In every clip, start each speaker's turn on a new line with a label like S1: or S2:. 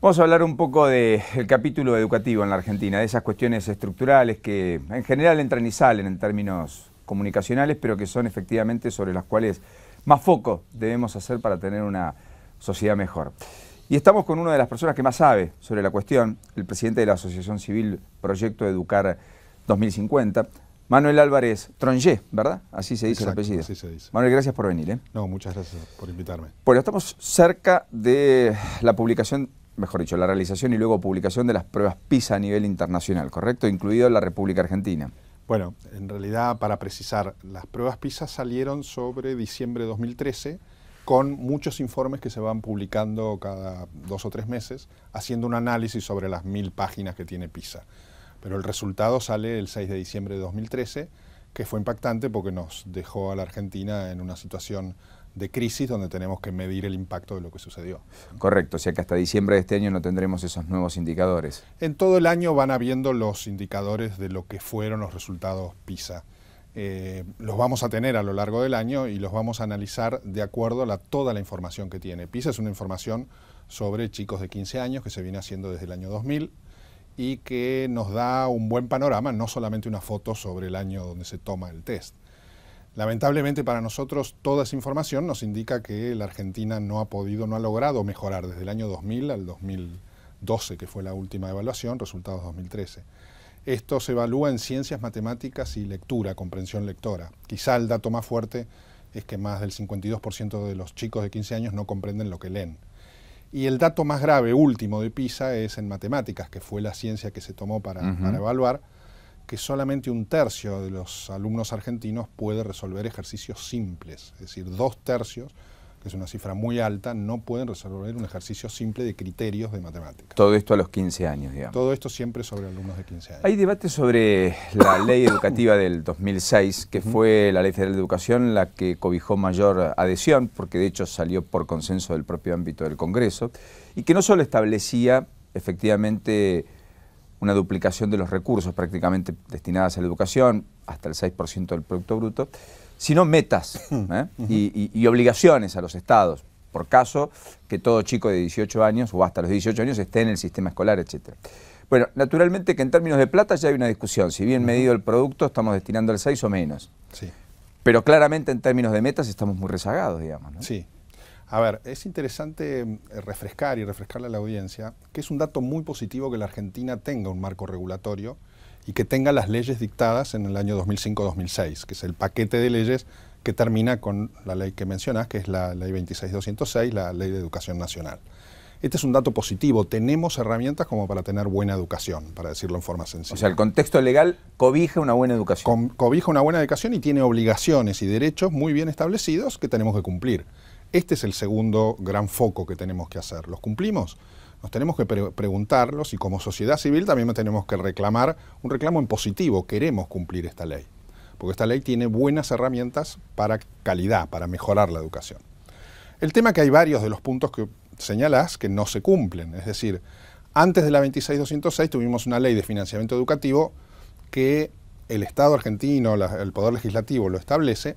S1: Vamos a hablar un poco del capítulo educativo en la Argentina, de esas cuestiones estructurales que en general entran y salen en términos comunicacionales, pero que son efectivamente sobre las cuales más foco debemos hacer para tener una sociedad mejor. Y estamos con una de las personas que más sabe sobre la cuestión, el presidente de la Asociación Civil Proyecto Educar 2050, Manuel Álvarez Tronje, ¿verdad? Así se dice.
S2: Exacto,
S1: el apellido.
S2: así se dice.
S1: Manuel, gracias por venir.
S2: No, muchas gracias por invitarme.
S1: Bueno, estamos cerca de la publicación, mejor dicho, la realización y luego publicación de las pruebas PISA a nivel internacional, ¿correcto? Incluido la República Argentina.
S2: Bueno, en realidad, para precisar, las pruebas PISA salieron sobre diciembre de 2013 con muchos informes que se van publicando cada 2 o 3 meses, haciendo un análisis sobre las 1000 páginas que tiene PISA. Pero el resultado sale el 6 de diciembre de 2013, que fue impactante porque nos dejó a la Argentina en una situación de crisis donde tenemos que medir el impacto de lo que sucedió. Correcto,
S1: o sea que hasta diciembre de este año no tendremos esos nuevos indicadores.
S2: En todo el año van habiendo los indicadores de lo que fueron los resultados PISA. Los vamos a tener a lo largo del año y los vamos a analizar de acuerdo a toda la información que tiene. PISA es una información sobre chicos de 15 años que se viene haciendo desde el año 2000 y que nos da un buen panorama, no solamente una foto sobre el año donde se toma el test. Lamentablemente para nosotros toda esa información nos indica que la Argentina no ha logrado mejorar desde el año 2000 al 2012, que fue la última evaluación, resultados 2013. Esto se evalúa en ciencias, matemáticas y lectura, comprensión lectora. Quizá el dato más fuerte es que más del 52% de los chicos de 15 años no comprenden lo que leen. Y el dato más grave, último de PISA, es en matemáticas, que fue la ciencia que se tomó para evaluar, que solamente 1/3 de los alumnos argentinos puede resolver ejercicios simples. Es decir, 2/3, que es una cifra muy alta, no pueden resolver un ejercicio simple de criterios de matemáticas.
S1: Todo esto a los 15 años, digamos.
S2: Todo esto siempre sobre alumnos de 15 años.
S1: Hay debate sobre la ley educativa del 2006, que fue la Ley Federal de Educación la que cobijó mayor adhesión, porque de hecho salió por consenso del propio ámbito del Congreso, y que no solo establecía efectivamente una duplicación de los recursos prácticamente destinados a la educación, hasta el 6% del Producto Bruto, sino metas y obligaciones a los estados, por caso que todo chico de 18 años o hasta los 18 años esté en el sistema escolar, etc. Bueno, naturalmente que en términos de plata ya hay una discusión, si bien medido el producto estamos destinando el 6 o menos, pero claramente en términos de metas estamos muy rezagados, digamos, ¿no?
S2: Sí. A ver, es interesante refrescarle a la audiencia que es un dato muy positivo que la Argentina tenga un marco regulatorio y que tenga las leyes dictadas en el año 2005-2006, que es el paquete de leyes que termina con la ley que mencionás, que es la Ley 26.206, la Ley de Educación Nacional. Este es un dato positivo, tenemos herramientas como para tener buena educación, para decirlo en forma sencilla.
S1: O sea, el contexto legal cobija una buena educación.
S2: Cobija una buena educación y tiene obligaciones y derechos muy bien establecidos que tenemos que cumplir. Este es el segundo gran foco que tenemos que hacer. ¿Los cumplimos? Nos tenemos que preguntarlos y como sociedad civil también tenemos que reclamar un reclamo en positivo. Queremos cumplir esta ley, porque esta ley tiene buenas herramientas para calidad, para mejorar la educación. El tema es que hay varios de los puntos que señalás que no se cumplen. Es decir, antes de la 26.206 tuvimos una ley de financiamiento educativo que el Estado argentino, el Poder Legislativo lo establece,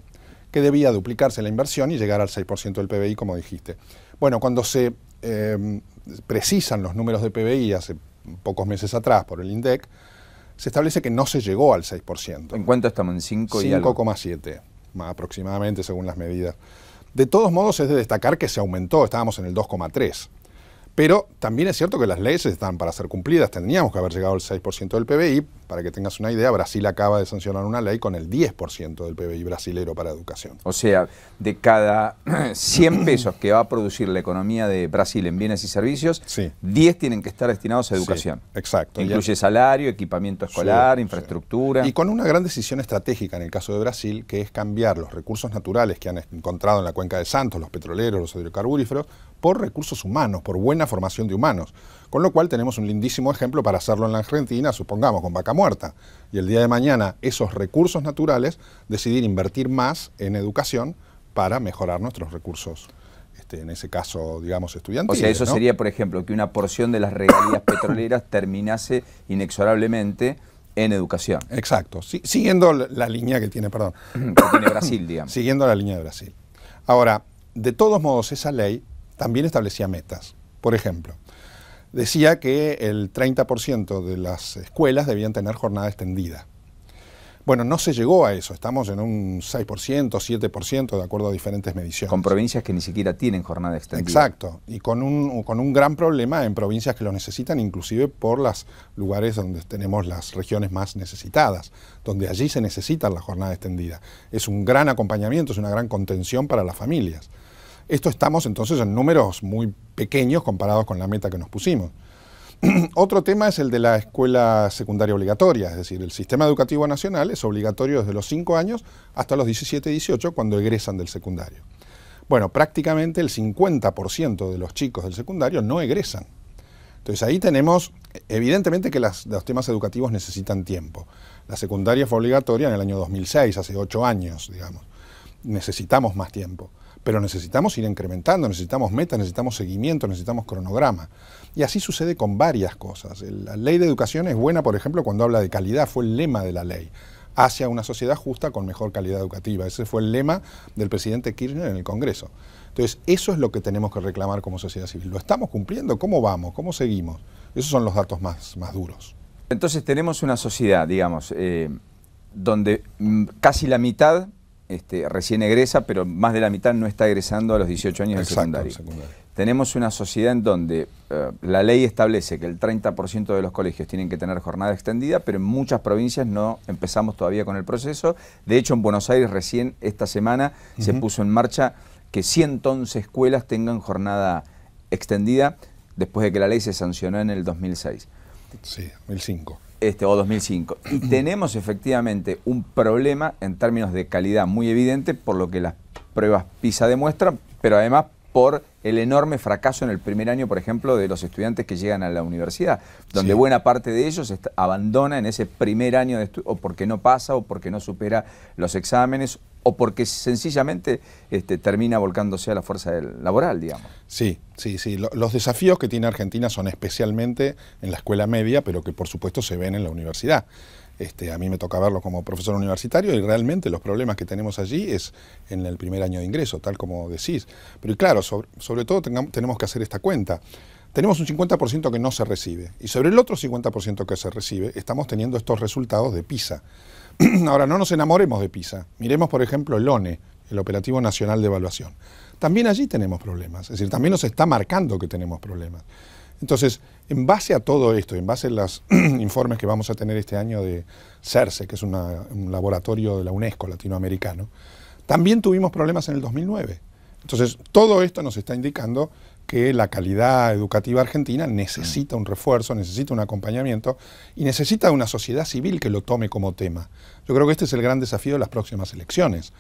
S2: que debía duplicarse la inversión y llegar al 6% del PBI, como dijiste. Bueno, cuando se precisan los números de PBI hace pocos meses atrás por el INDEC, se establece que no se llegó al 6%.
S1: ¿En cuánto estamos? ¿En 5 y algo?
S2: 5,7 aproximadamente según las medidas. De todos modos es de destacar que se aumentó, estábamos en el 2,3. Pero también es cierto que las leyes están para ser cumplidas, tendríamos que haber llegado al 6% del PBI. Para que tengas una idea, Brasil acaba de sancionar una ley con el 10% del PBI brasilero para educación.
S1: O sea, de cada 100 pesos que va a producir la economía de Brasil en bienes y servicios, 10 tienen que estar destinados a educación.
S2: Sí, exacto.
S1: Incluye salario, equipamiento escolar, infraestructura.
S2: Y con una gran decisión estratégica en el caso de Brasil, que es cambiar los recursos naturales que han encontrado en la cuenca de Santos, los petroleros, los hidrocarburíferos, por recursos humanos, por buena formación de humanos. Con lo cual tenemos un lindísimo ejemplo para hacerlo en la Argentina, supongamos, con Vaca Muerta. Y el día de mañana esos recursos naturales decidir invertir más en educación para mejorar nuestros recursos, en ese caso, digamos, estudiantiles.
S1: O sea, eso sería, por ejemplo, que una porción de las regalías petroleras terminase inexorablemente en educación.
S2: Exacto, siguiendo la línea que tiene, perdón.
S1: Que tiene Brasil, digamos.
S2: Siguiendo la línea de Brasil. Ahora, de todos modos, esa ley también establecía metas. Por ejemplo, decía que el 30% de las escuelas debían tener jornada extendida. Bueno, no se llegó a eso, estamos en un 6%, 7% de acuerdo a diferentes mediciones.
S1: Con provincias que ni siquiera tienen jornada extendida.
S2: Exacto, y con un gran problema en provincias que lo necesitan, inclusive por los lugares donde tenemos las regiones más necesitadas, donde allí se necesita la jornada extendida. Es un gran acompañamiento, es una gran contención para las familias. Esto estamos entonces en números muy pequeños comparados con la meta que nos pusimos. Otro tema es el de la escuela secundaria obligatoria, es decir, el sistema educativo nacional es obligatorio desde los 5 años hasta los 17, 18 cuando egresan del secundario. Bueno, prácticamente el 50% de los chicos del secundario no egresan. Entonces ahí tenemos, evidentemente que los temas educativos necesitan tiempo. La secundaria fue obligatoria en el año 2006, hace 8 años, digamos. Necesitamos más tiempo. Pero necesitamos ir incrementando, necesitamos metas, necesitamos seguimiento, necesitamos cronograma. Y así sucede con varias cosas. La ley de educación es buena, por ejemplo, cuando habla de calidad, fue el lema de la ley. Hacia una sociedad justa con mejor calidad educativa. Ese fue el lema del presidente Kirchner en el Congreso. Entonces, eso es lo que tenemos que reclamar como sociedad civil. ¿Lo estamos cumpliendo? ¿Cómo vamos? ¿Cómo seguimos? Esos son los datos más duros.
S1: Entonces tenemos una sociedad, digamos, donde casi la mitad recién egresa, pero más de la mitad no está egresando a los 18 años del secundario. Tenemos una sociedad en donde la ley establece que el 30% de los colegios tienen que tener jornada extendida, pero en muchas provincias no empezamos todavía con el proceso. De hecho, en Buenos Aires recién esta semana se puso en marcha que 111 escuelas tengan jornada extendida después de que la ley se sancionó en el 2006.
S2: Sí, 2005.
S1: O 2005. Y tenemos efectivamente un problema en términos de calidad muy evidente por lo que las pruebas PISA demuestran, pero además por el enorme fracaso en el primer año, por ejemplo, de los estudiantes que llegan a la universidad, donde buena parte de ellos abandona en ese primer año de estudio, o porque no pasa, o porque no supera los exámenes, o porque sencillamente termina volcándose a la fuerza laboral, digamos.
S2: Sí. Los desafíos que tiene Argentina son especialmente en la escuela media, pero que por supuesto se ven en la universidad. A mí me toca verlo como profesor universitario y realmente los problemas que tenemos allí es en el primer año de ingreso, tal como decís. Pero claro, sobre todo tenemos que hacer esta cuenta. Tenemos un 50% que no se recibe y sobre el otro 50% que se recibe estamos teniendo estos resultados de PISA. Ahora, no nos enamoremos de PISA. Miremos, por ejemplo, el ONE, el Operativo Nacional de Evaluación. También allí tenemos problemas, es decir, también nos está marcando que tenemos problemas. Entonces, en base a todo esto, en base a los informes que vamos a tener este año de CERCE, que es un laboratorio de la UNESCO latinoamericano, también tuvimos problemas en el 2009. Entonces, todo esto nos está indicando que la calidad educativa argentina necesita un refuerzo, necesita un acompañamiento y necesita una sociedad civil que lo tome como tema. Yo creo que este es el gran desafío de las próximas elecciones.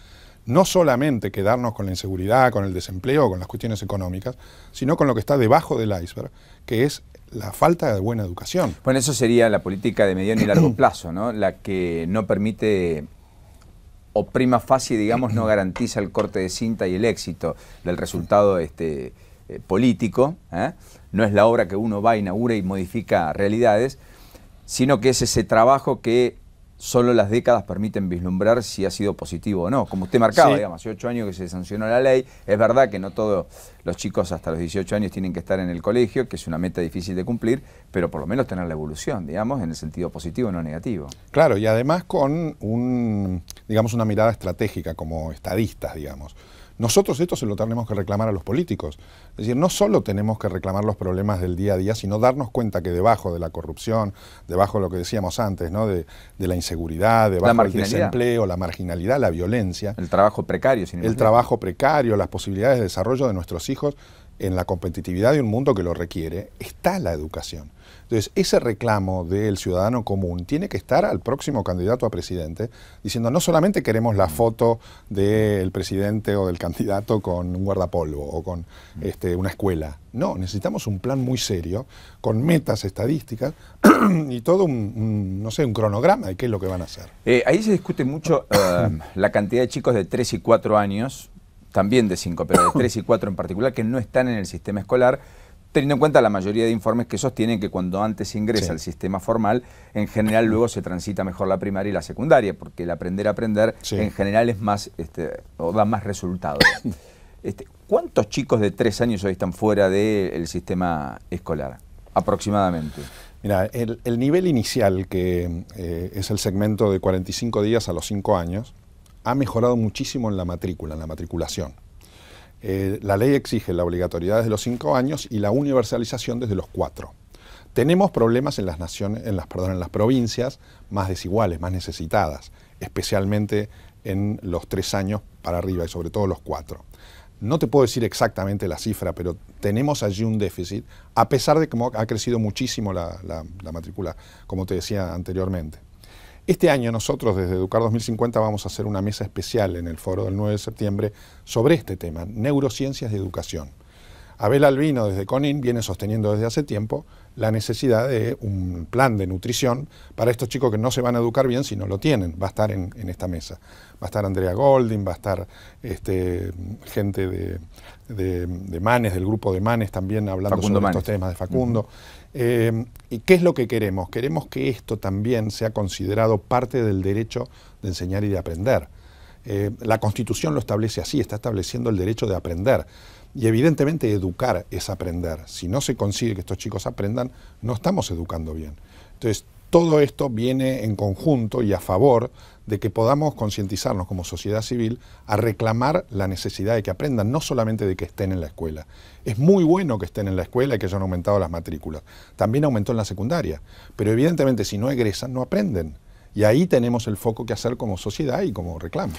S2: No solamente quedarnos con la inseguridad, con el desempleo, con las cuestiones económicas, sino con lo que está debajo del iceberg, que es la falta de buena educación.
S1: Bueno, eso sería la política de mediano y largo plazo, ¿no? La que no permite, o prima facie, digamos, no garantiza el corte de cinta y el éxito del resultado político, ¿eh? No es la obra que uno va, inaugura y modifica realidades, sino que es ese trabajo que solo las décadas permiten vislumbrar si ha sido positivo o no. Como usted marcaba, digamos, hace 8 años que se sancionó la ley. Es verdad que no todos los chicos hasta los 18 años tienen que estar en el colegio, que es una meta difícil de cumplir, pero por lo menos tener la evolución, digamos, en el sentido positivo, no negativo.
S2: Claro, y además con digamos, una mirada estratégica como estadistas, digamos. Nosotros esto se lo tenemos que reclamar a los políticos. Es decir, no solo tenemos que reclamar los problemas del día a día, sino darnos cuenta que debajo de la corrupción, debajo de lo que decíamos antes, ¿no? de la inseguridad, debajo del desempleo, la marginalidad, la violencia.
S1: El trabajo precario.
S2: El trabajo precario, las posibilidades de desarrollo de nuestros hijos en la competitividad de un mundo que lo requiere, está la educación. Entonces, ese reclamo del ciudadano común tiene que estar al próximo candidato a presidente, diciendo no solamente queremos la foto del presidente o del candidato con un guardapolvo o con una escuela. No, necesitamos un plan muy serio, con metas estadísticas y todo no sé, un cronograma de qué es lo que van a hacer.
S1: Ahí se discute mucho la cantidad de chicos de 3 y 4 años, también de 5, pero de 3 y 4 en particular, que no están en el sistema escolar, teniendo en cuenta la mayoría de informes que sostienen que cuando antes se ingresa al sistema formal, en general luego se transita mejor la primaria y la secundaria, porque el aprender a aprender en general es más, o da más resultados. ¿Cuántos chicos de 3 años hoy están fuera del sistema escolar? aproximadamente?
S2: Mira, el nivel inicial, que es el segmento de 45 días a los 5 años, ha mejorado muchísimo en la matrícula, en la matriculación. La ley exige la obligatoriedad desde los 5 años y la universalización desde los 4. Tenemos problemas en las provincias más desiguales, más necesitadas, especialmente en los 3 años para arriba y sobre todo los 4. No te puedo decir exactamente la cifra, pero tenemos allí un déficit, a pesar de que ha crecido muchísimo la matrícula, como te decía anteriormente. Este año nosotros desde Educar 2050 vamos a hacer una mesa especial en el foro del 9 de septiembre sobre este tema, neurociencias de educación. Abel Albino desde CONIN viene sosteniendo desde hace tiempo la necesidad de un plan de nutrición para estos chicos que no se van a educar bien si no lo tienen. Va a estar en esta mesa. Va a estar Andrea Golding, va a estar gente de Manes, del grupo de Manes también hablando
S1: Facundo
S2: sobre
S1: Manes.
S2: estos temas de Facundo. ¿Y qué es lo que queremos? Queremos que esto también sea considerado parte del derecho de enseñar y de aprender. La Constitución lo establece así, está estableciendo el derecho de aprender. Y evidentemente educar es aprender. Si no se consigue que estos chicos aprendan, no estamos educando bien. Entonces, todo esto viene en conjunto y a favor de que podamos concientizarnos como sociedad civil a reclamar la necesidad de que aprendan, no solamente de que estén en la escuela. Es muy bueno que estén en la escuela y que hayan aumentado las matrículas. También aumentó en la secundaria. Pero evidentemente si no egresan, no aprenden. Y ahí tenemos el foco que hacer como sociedad y como reclamo.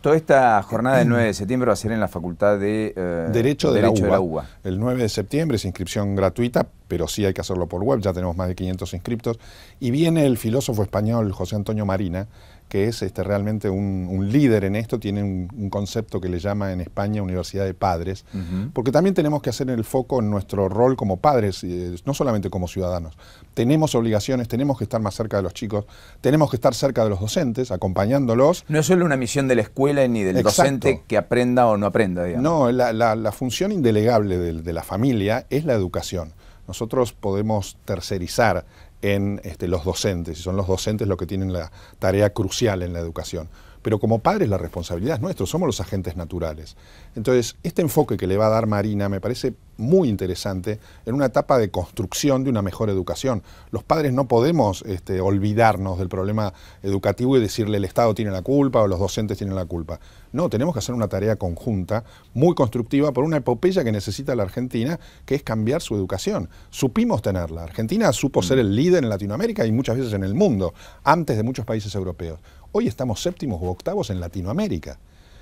S1: Toda esta jornada del 9 de septiembre va a ser en la Facultad de
S2: Derecho de la
S1: UBA.
S2: UBA. El 9 de septiembre es inscripción gratuita, pero sí hay que hacerlo por web, ya tenemos más de 500 inscriptos. Y viene el filósofo español José Antonio Marina, que es realmente un líder en esto, tiene un concepto que le llama en España Universidad de Padres, porque también tenemos que hacer el foco en nuestro rol como padres, no solamente como ciudadanos. Tenemos obligaciones, tenemos que estar más cerca de los chicos, tenemos que estar cerca de los docentes, acompañándolos.
S1: No es solo una misión de la escuela ni del docente que aprenda o no aprenda, digamos.
S2: No, la función indelegable de la familia es la educación. Nosotros podemos tercerizar en los docentes, y son los docentes los que tienen la tarea crucial en la educación. Pero como padres la responsabilidad es nuestra, somos los agentes naturales. Entonces, este enfoque que le va a dar Marina me parece muy interesante en una etapa de construcción de una mejor educación. Los padres no podemos olvidarnos del problema educativo y decirle el Estado tiene la culpa o los docentes tienen la culpa. No, tenemos que hacer una tarea conjunta, muy constructiva, por una epopeya que necesita la Argentina, que es cambiar su educación. Supimos tenerla. Argentina supo ser el líder en Latinoamérica y muchas veces en el mundo, antes de muchos países europeos. Hoy estamos séptimos u octavos en Latinoamérica.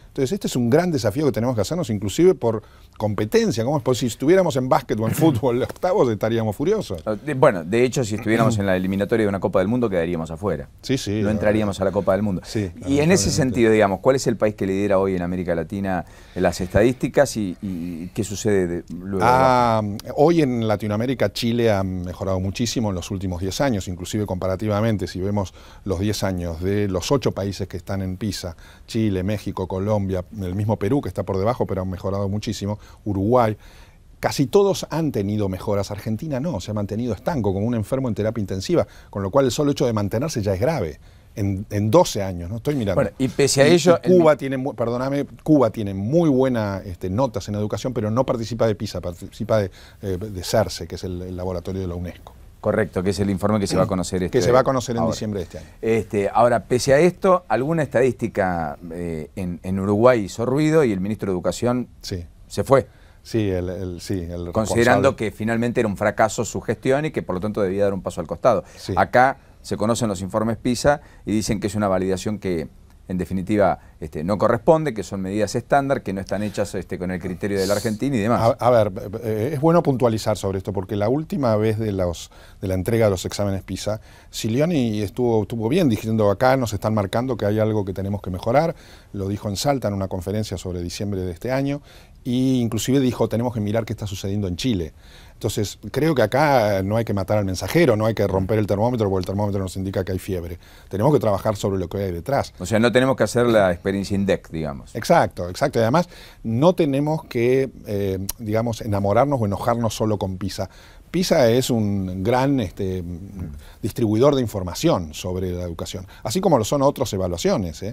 S2: Entonces, este es un gran desafío que tenemos que hacernos, inclusive por competencia. ¿Cómo es posible? Si estuviéramos en básquet o en fútbol octavos, estaríamos furiosos.
S1: Bueno, de hecho, si estuviéramos en la eliminatoria de una Copa del Mundo, quedaríamos afuera.
S2: Sí, sí.
S1: No entraríamos a la Copa del Mundo.
S2: Sí,
S1: y en ese sentido, digamos, ¿cuál es el país que lidera hoy en América Latina en las estadísticas y qué sucede luego?
S2: Hoy en Latinoamérica, Chile ha mejorado muchísimo en los últimos 10 años, inclusive comparativamente, si vemos los 10 años de los 8 países que están en PISA, Chile, México, Colombia, el mismo Perú, que está por debajo, pero han mejorado muchísimo, Uruguay, casi todos han tenido mejoras. Argentina no, se ha mantenido estanco, como un enfermo en terapia intensiva, con lo cual el solo hecho de mantenerse ya es grave. En 12 años, ¿no? Estoy mirando.
S1: Bueno, y pese a ello...
S2: Cuba tiene muy buenas notas en educación, pero no participa de PISA, participa de CERCE, que es el laboratorio de la UNESCO.
S1: Correcto, que es el informe que se va a conocer
S2: que se va a conocer en diciembre de este año.
S1: Ahora, pese a esto, alguna estadística en Uruguay hizo ruido y el ministro de Educación se fue.
S2: Sí,
S1: considerando que finalmente era un fracaso su gestión y que por lo tanto debía dar un paso al costado.
S2: Sí.
S1: Acá se conocen los informes PISA y dicen que es una validación que en definitiva no corresponde, que son medidas estándar, que no están hechas con el criterio de la Argentina y demás.
S2: A ver, es bueno puntualizar sobre esto, porque la última vez de la entrega de los exámenes PISA, Silioni estuvo bien diciendo acá nos están marcando que hay algo que tenemos que mejorar, lo dijo en Salta en una conferencia sobre diciembre de este año, e inclusive dijo tenemos que mirar qué está sucediendo en Chile. Entonces, creo que acá no hay que matar al mensajero, no hay que romper el termómetro porque el termómetro nos indica que hay fiebre. Tenemos que trabajar sobre lo que hay detrás.
S1: O sea, no tenemos que hacer la experiencia INDEC, digamos.
S2: Exacto. Y además, no tenemos que, enamorarnos o enojarnos solo con PISA. PISA es un gran distribuidor de información sobre la educación, así como lo son otras evaluaciones.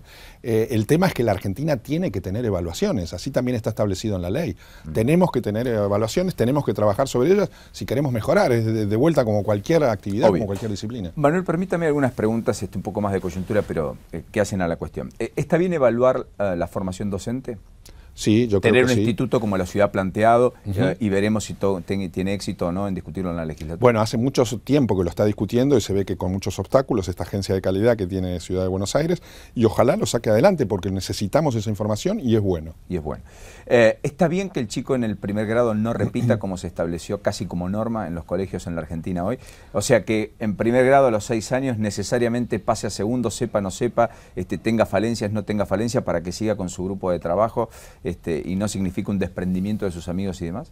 S2: El tema es que la Argentina tiene que tener evaluaciones, así también está establecido en la ley. Tenemos que tener evaluaciones, tenemos que trabajar sobre ellas si queremos mejorar, es de vuelta como cualquier actividad, como cualquier disciplina.
S1: Manuel, permítame algunas preguntas, un poco más de coyuntura, pero que hacen a la cuestión. ¿Está bien evaluar la formación docente?
S2: Sí, yo creo que
S1: tener un
S2: sí.
S1: instituto como la ciudad planteado y veremos si tiene éxito o no en discutirlo en la legislatura.
S2: Bueno, hace mucho tiempo que lo está discutiendo y se ve que con muchos obstáculos esta agencia de calidad que tiene Ciudad de Buenos Aires, y ojalá lo saque adelante porque necesitamos esa información y es bueno.
S1: Y es bueno. ¿Está bien que el chico en el primer grado no repita como se estableció casi como norma en los colegios en la Argentina hoy? O sea, que en primer grado a los 6 años necesariamente pase a segundo, sepa, no sepa, tenga falencias, no tenga falencias, para que siga con su grupo de trabajo y no significa un desprendimiento de sus amigos y demás?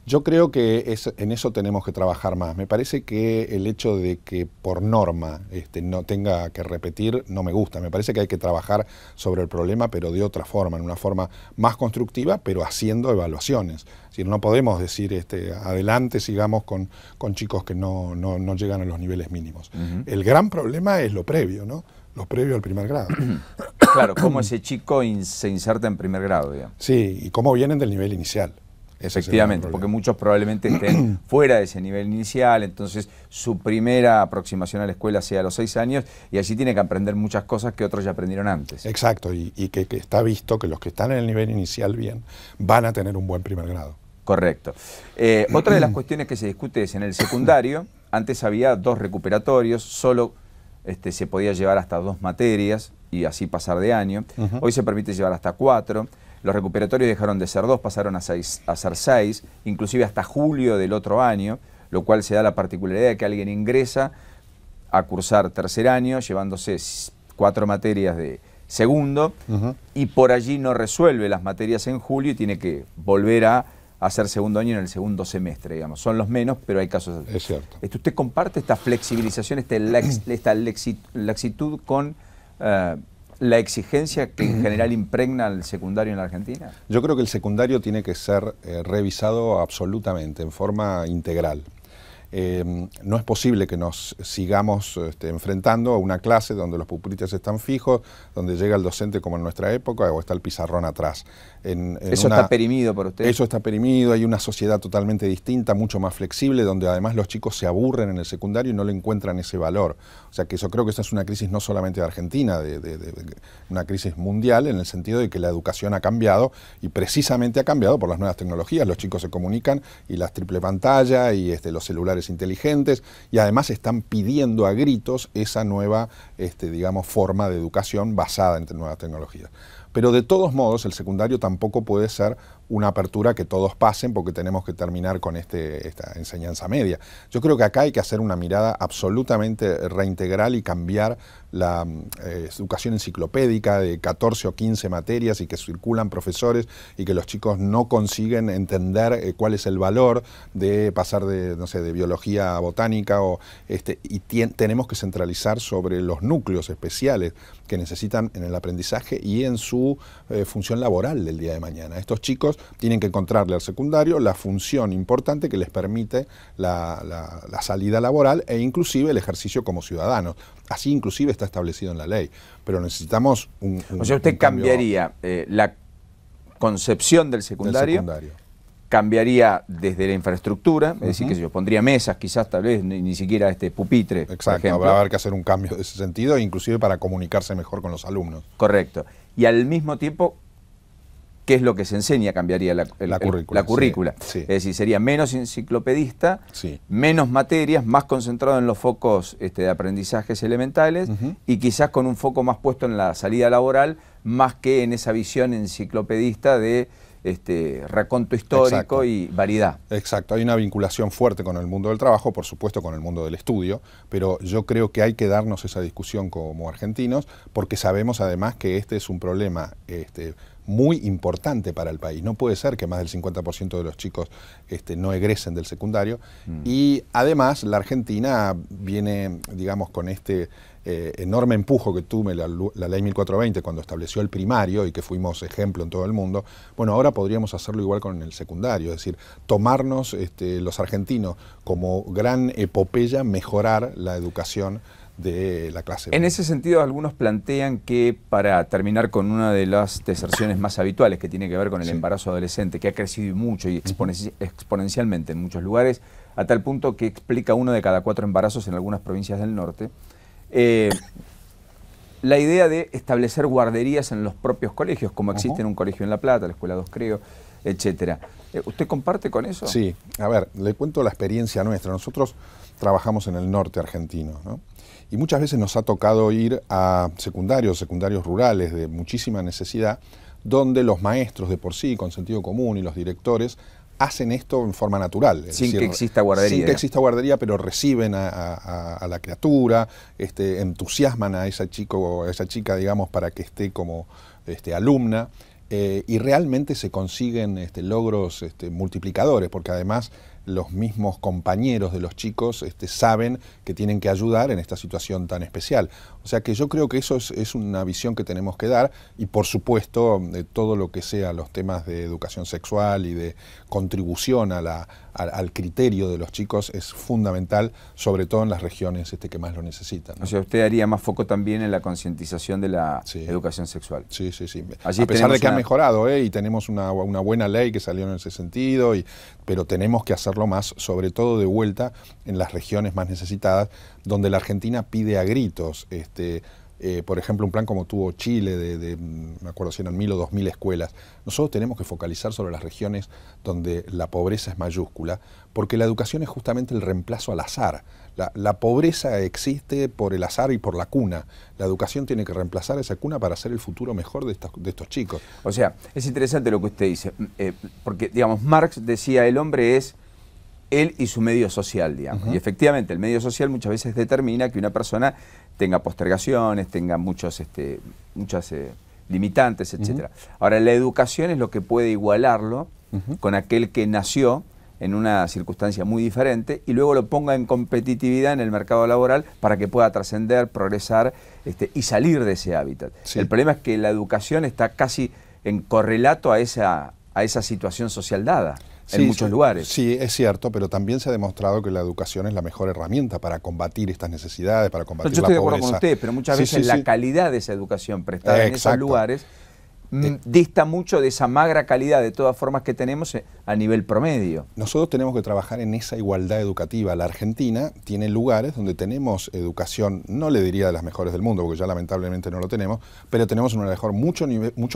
S2: Yo creo que en eso tenemos que trabajar más. Me parece que el hecho de que por norma no tenga que repetir no me gusta. Me parece que hay que trabajar sobre el problema, pero de otra forma, en una forma más constructiva, pero haciendo evaluaciones. Es decir, no podemos decir adelante, sigamos con chicos que no llegan a los niveles mínimos. El gran problema es lo previo, ¿no? Lo previo al primer grado.
S1: Claro, cómo ese chico se inserta en primer grado, digamos.
S2: Sí, y cómo vienen del nivel inicial.
S1: Efectivamente, porque muchos probablemente estén fuera de ese nivel inicial, entonces su primera aproximación a la escuela sea a los 6 años y allí tiene que aprender muchas cosas que otros ya aprendieron antes.
S2: Exacto, y que está visto que los que están en el nivel inicial bien van a tener un buen primer grado.
S1: Correcto. Otra de las cuestiones que se discute es en el secundario. Antes había 2 recuperatorios, solo se podía llevar hasta 2 materias y así pasar de año. Hoy se permite llevar hasta 4. Los recuperatorios dejaron de ser 2, pasaron a ser 6, inclusive hasta julio del otro año, lo cual se da la particularidad de que alguien ingresa a cursar tercer año, llevándose 4 materias de segundo, y por allí no resuelve las materias en julio y tiene que volver a hacer segundo año en el segundo semestre, digamos. Son los menos, pero hay casos así.
S2: Es cierto.
S1: ¿Usted comparte esta flexibilización, esta laxitud con la exigencia que en general impregna el secundario en la Argentina?
S2: Yo creo que el secundario tiene que ser revisado absolutamente, en forma integral. No es posible que nos sigamos enfrentando a una clase donde los pupitres están fijos, donde llega el docente como en nuestra época o está el pizarrón atrás.
S1: ¿Eso está perimido por usted?
S2: Eso está perimido, hay una sociedad totalmente distinta, mucho más flexible, donde además los chicos se aburren en el secundario y no le encuentran ese valor. O sea que yo creo que esta es una crisis no solamente de Argentina, una crisis mundial, en el sentido de que la educación ha cambiado y precisamente ha cambiado por las nuevas tecnologías. Los chicos se comunican y las triple pantalla y los celulares inteligentes, y además están pidiendo a gritos esa nueva digamos, forma de educación basada en nuevas tecnologías. Pero de todos modos el secundario tampoco puede ser una apertura que todos pasen porque tenemos que terminar con esta enseñanza media. Yo creo que acá hay que hacer una mirada absolutamente reintegral y cambiar la educación enciclopédica de 14 o 15 materias y que circulan profesores y que los chicos no consiguen entender cuál es el valor de pasar de, no sé, de biología a botánica y tenemos que centralizar sobre los núcleos especiales que necesitan en el aprendizaje y en su función laboral del día de mañana. Estos chicos tienen que encontrarle al secundario la función importante que les permite la salida laboral e inclusive el ejercicio como ciudadanos. Así inclusive está establecido en la ley. Pero necesitamos
S1: o sea, usted cambiaría la concepción del secundario. Cambiaría desde la infraestructura, es decir, que yo pondría mesas, quizás tal vez ni siquiera pupitre.
S2: Exacto, va a haber que hacer un cambio de ese sentido, inclusive para comunicarse mejor con los alumnos.
S1: Correcto. Y al mismo tiempo, ¿qué es lo que se enseña? Cambiaría la currícula.
S2: Sí.
S1: Es decir, sería menos enciclopedista,
S2: sí,
S1: menos materias, más concentrado en los focos de aprendizajes elementales y quizás con un foco más puesto en la salida laboral, más que en esa visión enciclopedista de raconto histórico.
S2: Exacto.
S1: Y variedad.
S2: Exacto, hay una vinculación fuerte con el mundo del trabajo, por supuesto con el mundo del estudio, pero yo creo que hay que darnos esa discusión como argentinos, porque sabemos además que este es un problema muy importante para el país. No puede ser que más del 50% de los chicos no egresen del secundario y además la Argentina viene, digamos, con enorme empujo que tuvo la ley 1420 cuando estableció el primario y que fuimos ejemplo en todo el mundo, bueno, ahora podríamos hacerlo igual con el secundario, es decir, tomarnos los argentinos como gran epopeya, mejorar la educación de la clase.
S1: En ese sentido, algunos plantean que para terminar con una de las deserciones más habituales que tiene que ver con el embarazo adolescente, que ha crecido mucho y exponencialmente en muchos lugares, a tal punto que explica 1 de cada 4 embarazos en algunas provincias del norte, la idea de establecer guarderías en los propios colegios, como existe en un colegio en La Plata, la Escuela 2 creo, etcétera. ¿Usted comparte con eso?
S2: Sí, a ver, le cuento la experiencia nuestra. Nosotros trabajamos en el norte argentino, ¿no? Y muchas veces nos ha tocado ir a secundarios rurales de muchísima necesidad, donde los maestros de por sí, con sentido común, y los directores hacen esto en forma natural.
S1: Sin que exista guardería.
S2: Sin que exista guardería, pero reciben a la criatura, entusiasman a ese chico o a esa chica, digamos, para que esté como alumna. Y realmente se consiguen logros multiplicadores, porque además los mismos compañeros de los chicos saben que tienen que ayudar en esta situación tan especial. O sea que yo creo que eso es una visión que tenemos que dar, y por supuesto todo lo que sea los temas de educación sexual y de contribución al criterio de los chicos es fundamental, sobre todo en las regiones que más lo necesitan, ¿no?
S1: O sea, usted haría más foco también en la concientización de la educación sexual.
S2: Sí, sí, sí.
S1: Allí
S2: a pesar de que ha mejorado, y tenemos una buena ley que salió en ese sentido, pero tenemos que hacerlo más, sobre todo de vuelta en las regiones más necesitadas, donde la Argentina pide a gritos, por ejemplo, un plan como tuvo Chile, me acuerdo si eran 1000 o 2000 escuelas. Nosotros tenemos que focalizar sobre las regiones donde la pobreza es mayúscula, porque la educación es justamente el reemplazo al azar. La pobreza existe por el azar y por la cuna. La educación tiene que reemplazar esa cuna para hacer el futuro mejor de estos chicos.
S1: O sea, es interesante lo que usted dice, porque, digamos, Marx decía, el hombre es él y su medio social, digamos. Y efectivamente, el medio social muchas veces determina que una persona tenga postergaciones, tenga muchas limitantes, etcétera. Ahora, la educación es lo que puede igualarlo con aquel que nació en una circunstancia muy diferente y luego lo ponga en competitividad en el mercado laboral para que pueda trascender, progresar y salir de ese hábitat. Sí. El problema es que la educación está casi en correlato a esa situación social dada. En muchos lugares.
S2: Sí, es cierto, pero también se ha demostrado que la educación es la mejor herramienta para combatir estas necesidades, para combatir la pobreza.
S1: Yo estoy de acuerdo con usted, pero muchas veces la calidad de esa educación prestada en esos lugares dista mucho de esa magra calidad de todas formas que tenemos a nivel promedio.
S2: Nosotros tenemos que trabajar en esa igualdad educativa. La Argentina tiene lugares donde tenemos educación, no le diría de las mejores del mundo, porque ya lamentablemente no lo tenemos, pero tenemos una mejor, mucho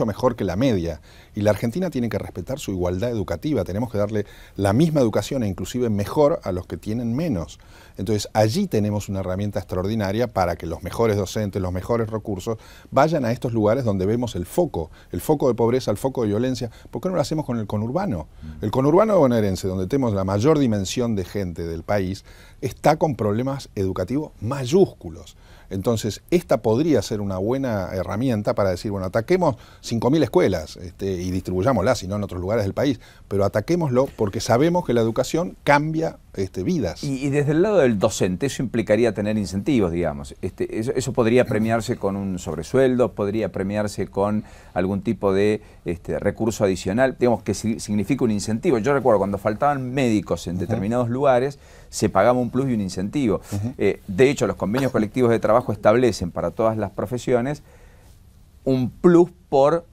S2: mejor que la media. Y la Argentina tiene que respetar su igualdad educativa. Tenemos que darle la misma educación e inclusive mejor a los que tienen menos. Entonces allí tenemos una herramienta extraordinaria para que los mejores docentes, los mejores recursos vayan a estos lugares donde vemos el foco de pobreza, el foco de violencia. ¿Por qué no lo hacemos con el conurbano? El conurbano bonaerense, donde tenemos la mayor dimensión de gente del país, está con problemas educativos mayúsculos. Entonces, esta podría ser una buena herramienta para decir, bueno, ataquemos 5000 escuelas y distribuyámoslas, si no en otros lugares del país, pero ataquémoslo porque sabemos que la educación cambia vidas.
S1: Y desde el lado del docente, eso implicaría tener incentivos, digamos. Eso podría premiarse con un sobresueldo, podría premiarse con algún tipo de recurso adicional, digamos que significa un incentivo. Yo recuerdo cuando faltaban médicos en determinados lugares, se pagaba un plus y un incentivo. De hecho, los convenios colectivos de trabajo establecen para todas las profesiones un plus por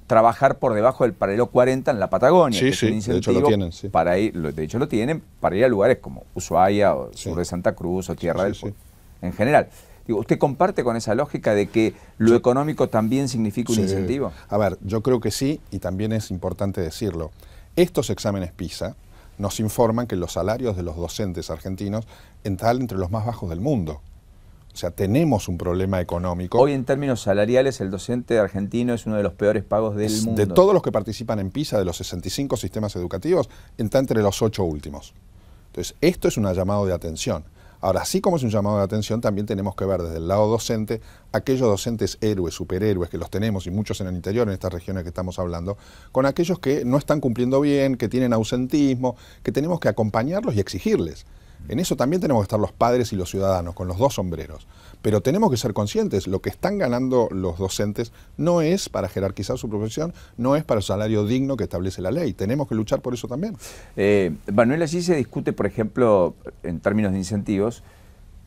S1: trabajar por debajo del paralelo 40 en la Patagonia.
S2: Sí,
S1: que es un incentivo,
S2: de hecho lo tienen. Sí.
S1: Para ir, de hecho lo tienen para ir a lugares como Ushuaia o sur de Santa Cruz o Tierra del Fuego. En general. Digo, ¿usted comparte con esa lógica de que lo económico también significa un incentivo?
S2: A ver, yo creo que sí, y también es importante decirlo. Estos exámenes PISA nos informan que los salarios de los docentes argentinos están entre los más bajos del mundo. O sea, tenemos un problema económico.
S1: Hoy en términos salariales el docente argentino es uno de los peores pagos del mundo.
S2: De todos los que participan en PISA, de los 65 sistemas educativos, está entre los 8 últimos. Entonces, esto es un llamado de atención. Ahora, así como es un llamado de atención, también tenemos que ver desde el lado docente aquellos docentes héroes, superhéroes, que los tenemos y muchos en el interior, en estas regiones que estamos hablando, con aquellos que no están cumpliendo bien, que tienen ausentismo, que tenemos que acompañarlos y exigirles. En eso también tenemos que estar los padres y los ciudadanos, con los dos sombreros. Pero tenemos que ser conscientes, lo que están ganando los docentes no es para jerarquizar su profesión, no es para el salario digno que establece la ley. Tenemos que luchar por eso también.
S1: Manuel, allí se discute, por ejemplo, en términos de incentivos,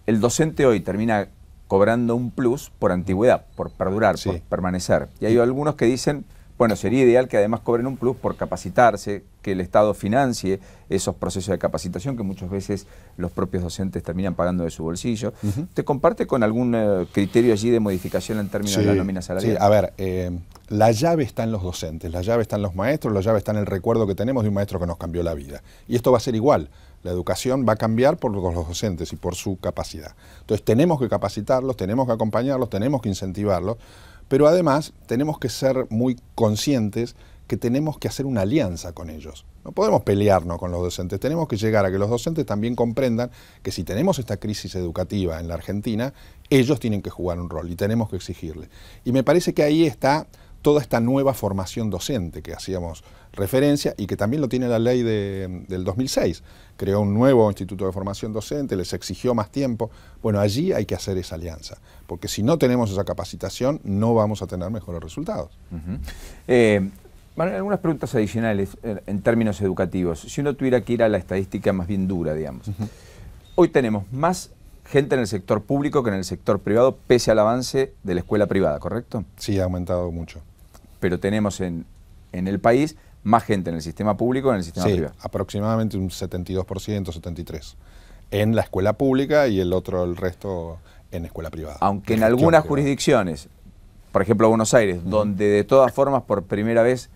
S1: el docente hoy termina cobrando un plus por antigüedad, por perdurar,
S2: sí,
S1: por permanecer. Y hay algunos que dicen, bueno, sería ideal que además cobren un plus por capacitarse, que el Estado financie esos procesos de capacitación que muchas veces los propios docentes terminan pagando de su bolsillo. ¿Te comparte con algún criterio allí de modificación en términos de la nómina salarial?
S2: Sí, a ver, la llave está en los docentes, la llave está en los maestros, la llave está en el recuerdo que tenemos de un maestro que nos cambió la vida. Y esto va a ser igual. La educación va a cambiar por los docentes y por su capacidad. Entonces tenemos que capacitarlos, tenemos que acompañarlos, tenemos que incentivarlos, pero además tenemos que ser muy conscientes que tenemos que hacer una alianza con ellos. No podemos pelearnos con los docentes, tenemos que llegar a que los docentes también comprendan que si tenemos esta crisis educativa en la Argentina, ellos tienen que jugar un rol y tenemos que exigirle. Y me parece que ahí está toda esta nueva formación docente que hacíamos referencia y que también lo tiene la ley del 2006. Creó un nuevo instituto de formación docente, les exigió más tiempo. Bueno, allí hay que hacer esa alianza, porque si no tenemos esa capacitación no vamos a tener mejores resultados.
S1: Bueno, algunas preguntas adicionales en términos educativos. Si uno tuviera que ir a la estadística más bien dura, digamos. Hoy tenemos más gente en el sector público que en el sector privado, pese al avance de la escuela privada, ¿correcto?
S2: Sí, ha aumentado mucho.
S1: Pero tenemos en el país más gente en el sistema público que en el sistema privado.
S2: Sí, aproximadamente un 72%, 73%. En la escuela pública y el resto en escuela privada.
S1: Aunque en algunas jurisdicciones, por ejemplo Buenos Aires, donde de todas formas por primera vez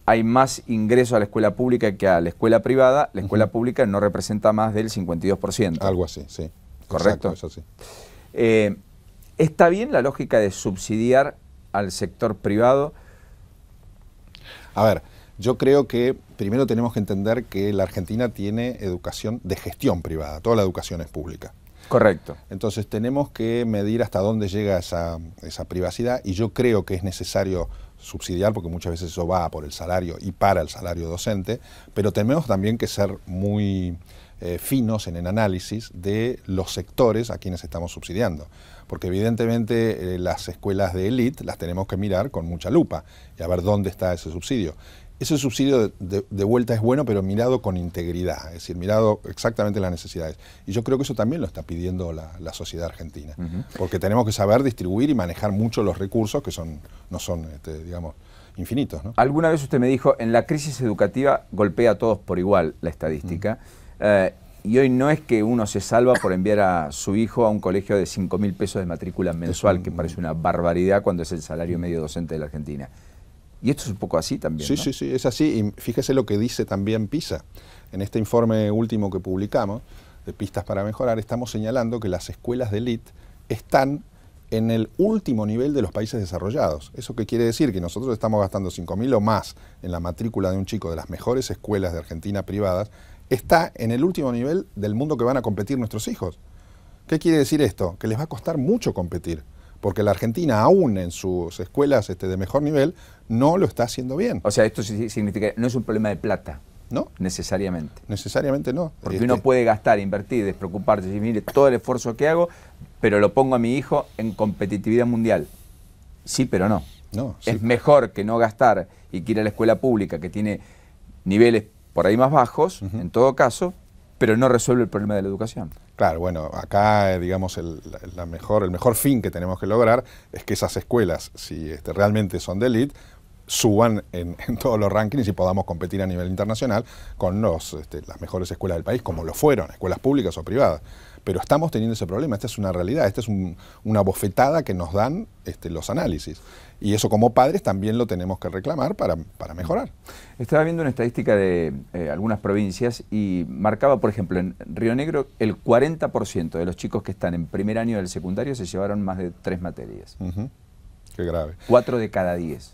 S1: hay más ingreso a la escuela pública que a la escuela privada, la escuela pública no representa más del 52%.
S2: Algo así, sí.
S1: ¿Correcto?
S2: Exacto, eso sí.
S1: ¿Está bien la lógica de subsidiar al sector privado?
S2: A ver, yo creo que primero tenemos que entender que la Argentina tiene educación de gestión privada, toda la educación es pública.
S1: Correcto.
S2: Entonces tenemos que medir hasta dónde llega esa privacidad y yo creo que es necesario subsidiar porque muchas veces eso va por el salario y para el salario docente, pero tenemos también que ser muy finos en el análisis de los sectores a quienes estamos subsidiando, porque evidentemente las escuelas de élite las tenemos que mirar con mucha lupa y a ver dónde está ese subsidio. Ese subsidio de vuelta es bueno, pero mirado con integridad, es decir, mirado exactamente las necesidades. Y yo creo que eso también lo está pidiendo la sociedad argentina, porque tenemos que saber distribuir y manejar mucho los recursos que no son, digamos, infinitos, ¿no?
S1: Alguna vez usted me dijo, en la crisis educativa golpea a todos por igual la estadística, y hoy no es que uno se salva por enviar a su hijo a un colegio de 5.000 pesos de matrícula mensual, que parece una barbaridad cuando es el salario medio docente de la Argentina. Y esto es un poco así también,
S2: Sí,
S1: ¿no?
S2: sí, es así. Y fíjese lo que dice también PISA. En este informe último que publicamos, de Pistas para Mejorar, estamos señalando que las escuelas de élite están en el último nivel de los países desarrollados. ¿Eso qué quiere decir? Que nosotros estamos gastando 5.000 o más en la matrícula de un chico de las mejores escuelas de Argentina privadas, está en el último nivel del mundo que van a competir nuestros hijos. ¿Qué quiere decir esto? Que les va a costar mucho competir, porque la Argentina, aún en sus escuelas de mejor nivel, no lo está haciendo bien.
S1: O sea, esto significa, no es un problema de plata,
S2: ¿no?
S1: Necesariamente.
S2: Necesariamente no.
S1: Porque uno puede gastar, invertir, despreocuparse, y mire todo el esfuerzo que hago, pero lo pongo a mi hijo en competitividad mundial. Sí, pero no.
S2: No, sí.
S1: Es mejor que no gastar y que ir a la escuela pública, que tiene niveles por ahí más bajos, en todo caso, pero no resuelve el problema de la educación.
S2: Claro, bueno, acá, digamos, el mejor fin que tenemos que lograr es que esas escuelas, si realmente son de élite, suban en todos los rankings y podamos competir a nivel internacional con las mejores escuelas del país, como lo fueron, escuelas públicas o privadas. Pero estamos teniendo ese problema, esta es una realidad, esta es una bofetada que nos dan los análisis. Y eso como padres también lo tenemos que reclamar para mejorar.
S1: Estaba viendo una estadística de algunas provincias y marcaba, por ejemplo, en Río Negro el 40% de los chicos que están en primer año del secundario se llevaron más de 3 materias.
S2: Qué grave.
S1: 4 de cada 10.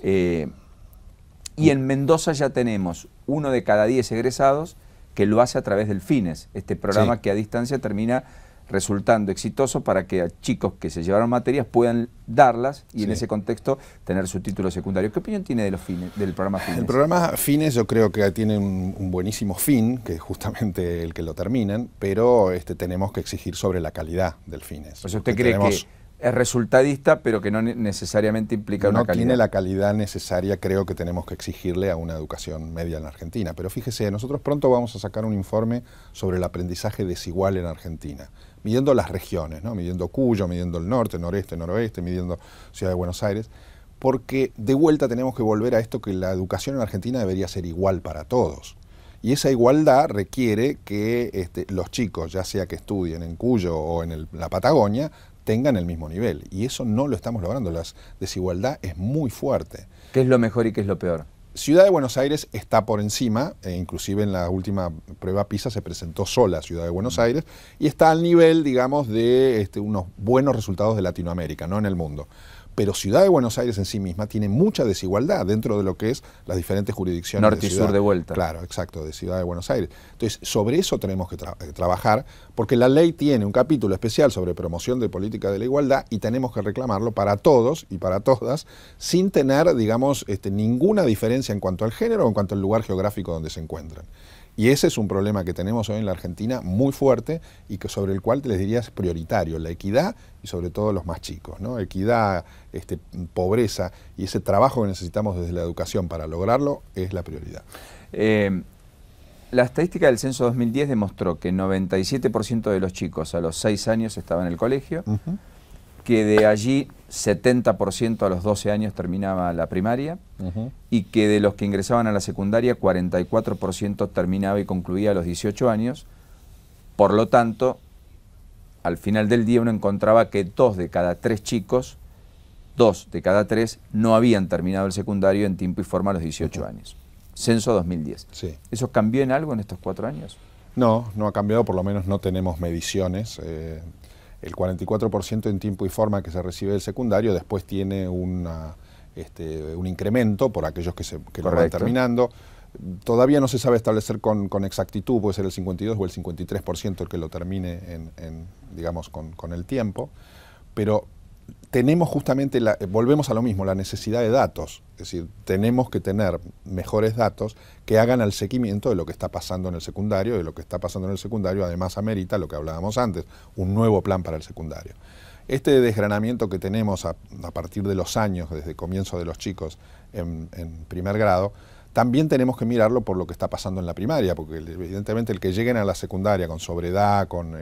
S1: Y en Mendoza ya tenemos 1 de cada 10 egresados que lo hace a través del FINES, este programa que a distancia termina resultando exitoso para que a chicos que se llevaron materias puedan darlas y en ese contexto tener su título secundario. ¿Qué opinión tiene de los fines, del programa Fines?
S2: El programa Fines yo creo que tiene un buenísimo fin, que es justamente el que lo terminan, pero tenemos que exigir sobre la calidad del Fines.
S1: O sea, ¿usted cree que es resultadista, pero que no necesariamente implica una calidad?
S2: No tiene la calidad necesaria, creo que tenemos que exigirle a una educación media en la Argentina. Pero fíjese, nosotros pronto vamos a sacar un informe sobre el aprendizaje desigual en Argentina, midiendo las regiones, ¿no? Midiendo Cuyo, midiendo el norte, noreste, noroeste, midiendo Ciudad de Buenos Aires, porque de vuelta tenemos que volver a esto que la educación en Argentina debería ser igual para todos. Y esa igualdad requiere que los chicos, ya sea que estudien en Cuyo o en la Patagonia, tengan el mismo nivel. Y eso no lo estamos logrando. La desigualdad es muy fuerte.
S1: ¿Qué es lo mejor y qué es lo peor?
S2: Ciudad de Buenos Aires está por encima, inclusive en la última prueba PISA se presentó sola Ciudad de Buenos Aires, y está al nivel, digamos, de unos buenos resultados de Latinoamérica, no en el mundo. Pero Ciudad de Buenos Aires en sí misma tiene mucha desigualdad dentro de lo que es las diferentes jurisdicciones.
S1: Norte y sur de vuelta.
S2: Claro, exacto, de Ciudad de Buenos Aires. Entonces, sobre eso tenemos que trabajar, porque la ley tiene un capítulo especial sobre promoción de política de la igualdad y tenemos que reclamarlo para todos y para todas, sin tener, digamos, ninguna diferencia en cuanto al género o en cuanto al lugar geográfico donde se encuentran. Y ese es un problema que tenemos hoy en la Argentina muy fuerte y que sobre el cual les diría es prioritario, la equidad y sobre todo los más chicos, ¿no? Equidad, pobreza y ese trabajo que necesitamos desde la educación para lograrlo es la prioridad.
S1: La estadística del censo 2010 demostró que 97% de los chicos a los 6 años estaban en el colegio, que de allí 70% a los 12 años terminaba la primaria y que de los que ingresaban a la secundaria 44% terminaba y concluía a los 18 años. Por lo tanto, al final del día uno encontraba que 2 de cada 3 chicos, 2 de cada 3 no habían terminado el secundario en tiempo y forma a los 18 años. Censo 2010.
S2: Sí.
S1: ¿Eso cambió en algo en estos 4 años?
S2: No, no ha cambiado, por lo menos no tenemos mediciones. El 44% en tiempo y forma que se recibe del secundario después tiene un incremento por aquellos que lo van terminando. Todavía no se sabe establecer con exactitud, puede ser el 52 o el 53% el que lo termine digamos, con el tiempo, pero tenemos justamente, volvemos a lo mismo, la necesidad de datos, es decir, tenemos que tener mejores datos que hagan al seguimiento de lo que está pasando en el secundario, y de lo que está pasando en el secundario además amerita lo que hablábamos antes, un nuevo plan para el secundario. Este desgranamiento que tenemos a partir de los años, desde el comienzo de los chicos en primer grado, también tenemos que mirarlo por lo que está pasando en la primaria, porque evidentemente el que lleguen a la secundaria con sobredad, con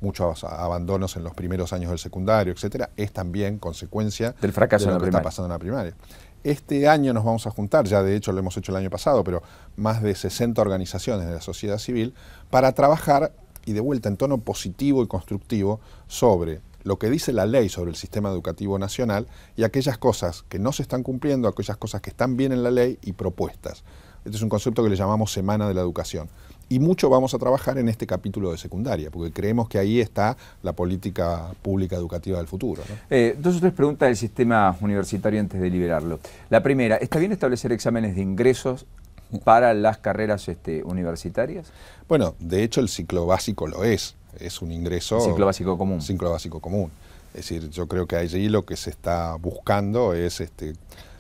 S2: muchos abandonos en los primeros años del secundario, etcétera, es también consecuencia
S1: del fracaso
S2: de lo que está pasando en la primaria. Este año nos vamos a juntar, ya de hecho lo hemos hecho el año pasado, pero más de 60 organizaciones de la sociedad civil para trabajar, y de vuelta en tono positivo y constructivo, sobre lo que dice la ley sobre el sistema educativo nacional y aquellas cosas que no se están cumpliendo, aquellas cosas que están bien en la ley y propuestas. Este es un concepto que le llamamos Semana de la Educación. Y mucho vamos a trabajar en este capítulo de secundaria, porque creemos que ahí está la política pública educativa del futuro, ¿no?
S1: 2 o 3 preguntas del sistema universitario antes de liberarlo. La primera, ¿está bien establecer exámenes de ingresos para las carreras universitarias?
S2: Bueno, de hecho el ciclo básico lo es un ingreso...
S1: Ciclo básico común.
S2: Ciclo básico común. Es decir, yo creo que allí lo que se está buscando es,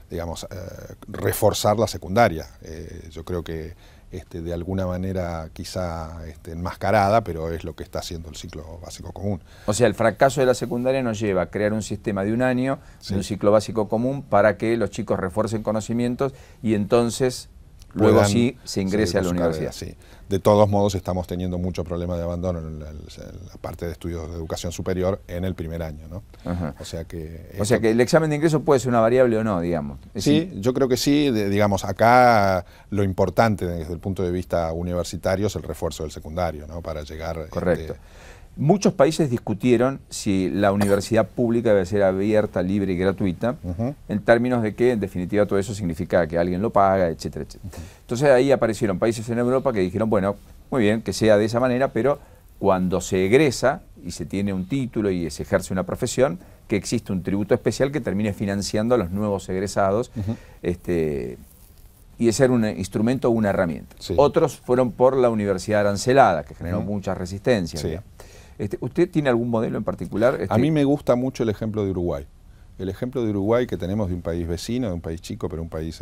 S2: digamos, reforzar la secundaria. Yo creo que de alguna manera quizá enmascarada, pero es lo que está haciendo el ciclo básico común.
S1: O sea, el fracaso de la secundaria nos lleva a crear un sistema de un año, de un ciclo básico común, para que los chicos refuercen conocimientos y entonces luego sí se ingrese a la universidad.
S2: Sí. De todos modos estamos teniendo mucho problema de abandono en la parte de estudios de educación superior en el primer año, ¿no? O sea que
S1: el examen de ingreso puede ser una variable o no, digamos.
S2: Sí, yo creo que sí. Digamos, acá lo importante desde el punto de vista universitario es el refuerzo del secundario, ¿no? Para llegar...
S1: Correcto. Muchos países discutieron si la universidad pública debe ser abierta, libre y gratuita, en términos de que en definitiva todo eso significa que alguien lo paga, etcétera, etcétera. Entonces ahí aparecieron países en Europa que dijeron, bueno, muy bien, que sea de esa manera, pero cuando se egresa y se tiene un título y se ejerce una profesión, que existe un tributo especial que termine financiando a los nuevos egresados, y ser un instrumento o una herramienta. Sí. Otros fueron por la universidad arancelada, que generó mucha resistencia.
S2: Sí.
S1: ¿Usted tiene algún modelo en particular?
S2: A mí me gusta mucho el ejemplo de Uruguay. El ejemplo de Uruguay que tenemos de un país vecino, de un país chico, pero un país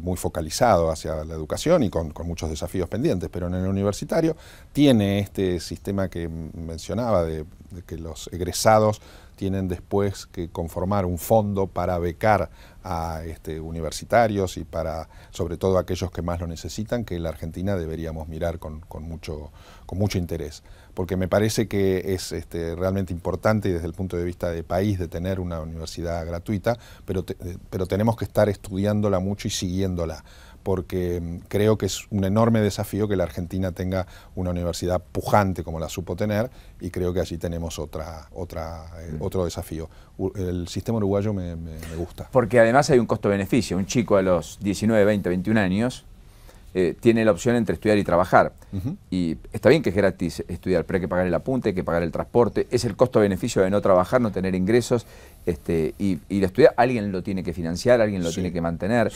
S2: muy focalizado hacia la educación y con muchos desafíos pendientes, pero en el universitario tiene este sistema que mencionaba de que los egresados tienen después que conformar un fondo para becar a universitarios y para, sobre todo, aquellos que más lo necesitan, que en la Argentina deberíamos mirar con mucho interés. Porque me parece que es realmente importante desde el punto de vista de país de tener una universidad gratuita, pero tenemos que estar estudiándola mucho y siguiéndola, porque creo que es un enorme desafío que la Argentina tenga una universidad pujante como la supo tener, y creo que allí tenemos otro desafío. El sistema uruguayo me gusta.
S1: Porque además hay un costo-beneficio. Un chico a los 19, 20, 21 años tiene la opción entre estudiar y trabajar. Y está bien que es gratis estudiar, pero hay que pagar el apunte, hay que pagar el transporte. Es el costo-beneficio de no trabajar, no tener ingresos. Y el estudiar, alguien lo tiene que financiar, alguien lo tiene que mantener.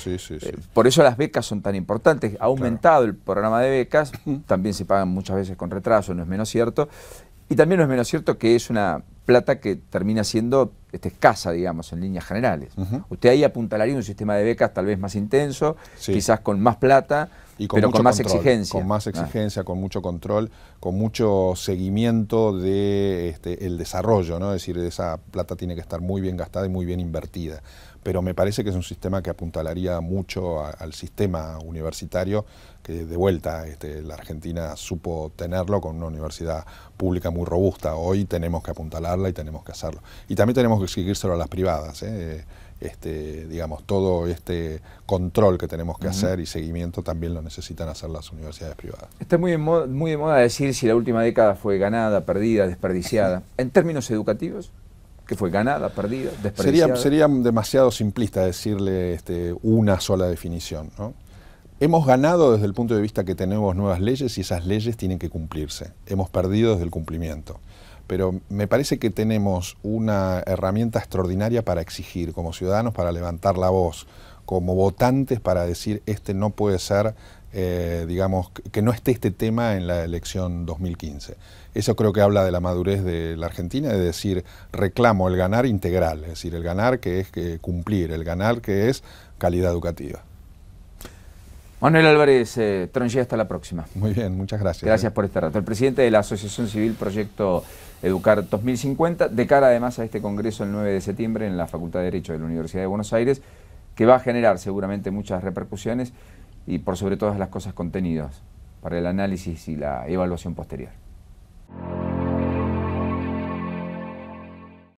S1: Por eso las becas son tan importantes. Ha aumentado el programa de becas, también se pagan muchas veces con retraso, no es menos cierto. Y también no es menos cierto que es una plata que termina siendo escasa, digamos, en líneas generales. Usted ahí apuntalaría un sistema de becas tal vez más intenso, quizás con más plata, pero con más exigencia.
S2: Con más exigencia, con mucho control, con mucho seguimiento de el desarrollo, ¿no? Es decir, esa plata tiene que estar muy bien gastada y muy bien invertida. Pero me parece que es un sistema que apuntalaría mucho al sistema universitario, que de vuelta la Argentina supo tenerlo con una universidad pública muy robusta. Hoy tenemos que apuntalarla y tenemos que hacerlo. Y también tenemos que exigírselo a las privadas, digamos, todo este control que tenemos que hacer y seguimiento también lo necesitan hacer las universidades privadas.
S1: Está muy de moda decir si la última década fue ganada, perdida, desperdiciada. En términos educativos, ¿qué fue? ¿Ganada, perdida, desperdiciada?
S2: Sería demasiado simplista decirle una sola definición, ¿no? Hemos ganado desde el punto de vista que tenemos nuevas leyes y esas leyes tienen que cumplirse. Hemos perdido desde el cumplimiento. Pero me parece que tenemos una herramienta extraordinaria para exigir, como ciudadanos, para levantar la voz, como votantes para decir no puede ser, digamos, que no esté este tema en la elección 2015. Eso creo que habla de la madurez de la Argentina, de decir, reclamo el ganar integral, es decir, el ganar que es cumplir, el ganar que es calidad educativa.
S1: Manuel Álvarez Tronchea, hasta la próxima.
S2: Muy bien, muchas gracias.
S1: Gracias por este rato. El presidente de la Asociación Civil Proyecto Educar 2050, de cara además a este congreso el 9 de septiembre en la Facultad de Derecho de la Universidad de Buenos Aires, que va a generar seguramente muchas repercusiones y por sobre todas las cosas contenidos para el análisis y la evaluación posterior.